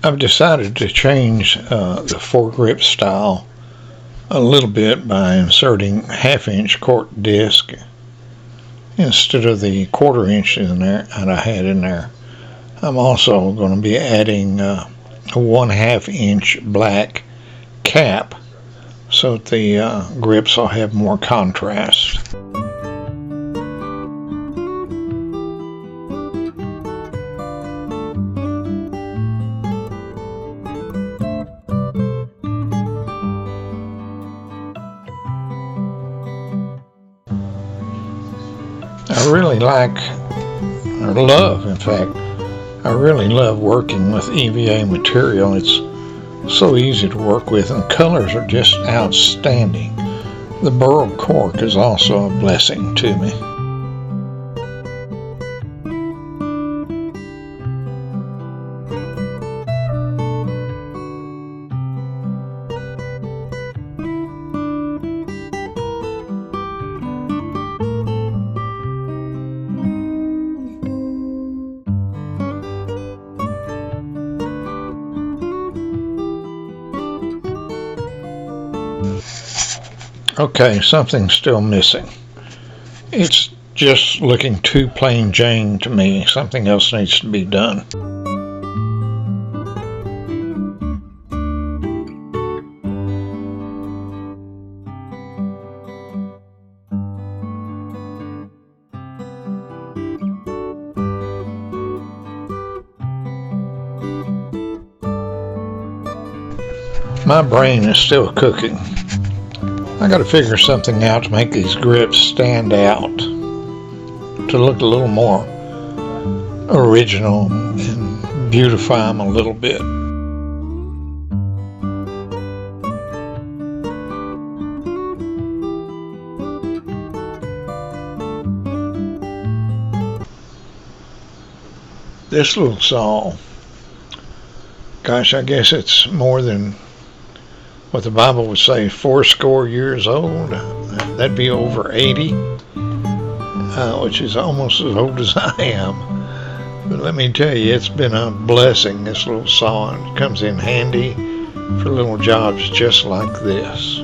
I've decided to change the foregrip style a little bit by inserting half-inch cork disc instead of the 1/4 inch in there that I had in there. I'm also going to be adding a 1/2 inch black cap so that the grips will have more contrast. I really like, or love, in fact, I really love working with EVA material. It's so easy to work with, and the colors are just outstanding. The burl cork is also a blessing to me. Okay, something's still missing. It's just looking too plain Jane to me. Something else needs to be done. My brain is still cooking. I got to figure something out to make these grips stand out, to look a little more original and beautify them a little bit. This little saw, gosh, I guess it's more than what the Bible would say, 80 years old. That'd be over 80, which is almost as old as I am. But let me tell you, it's been a blessing, this little saw. It comes in handy for little jobs just like this.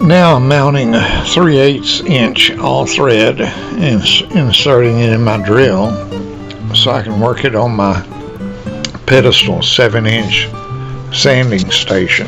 Now I'm mounting a 3/8 inch all thread and inserting it in my drill so I can work it on my pedestal 7-inch sanding station.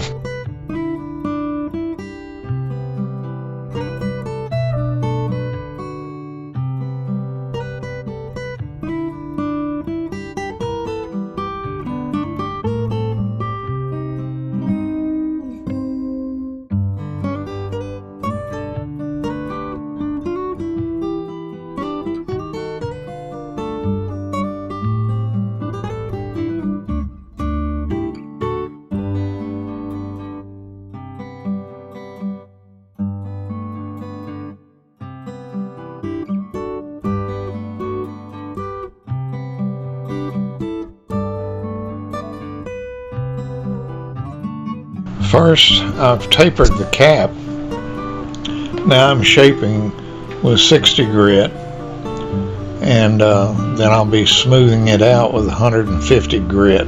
First, I've tapered the cap. Now I'm shaping with 60 grit, and then I'll be smoothing it out with 150 grit.